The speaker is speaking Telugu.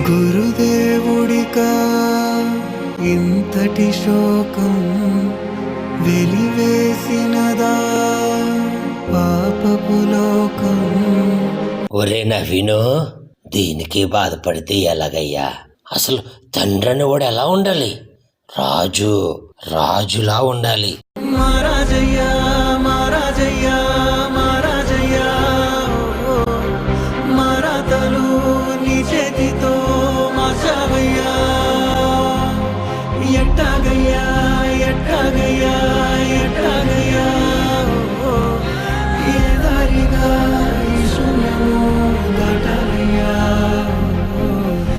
గురుదేవుడికా ఇంతటి శోకం వెలివేసినదా పాపపు లోకం. ఒరే నవీను, దీనికి బాధపడితే ఎలాగయ్యా? అసలు తండ్రిని వాడు ఎలా ఉండాలి? రాజులా ఉండాలి. మహారాజయ్యా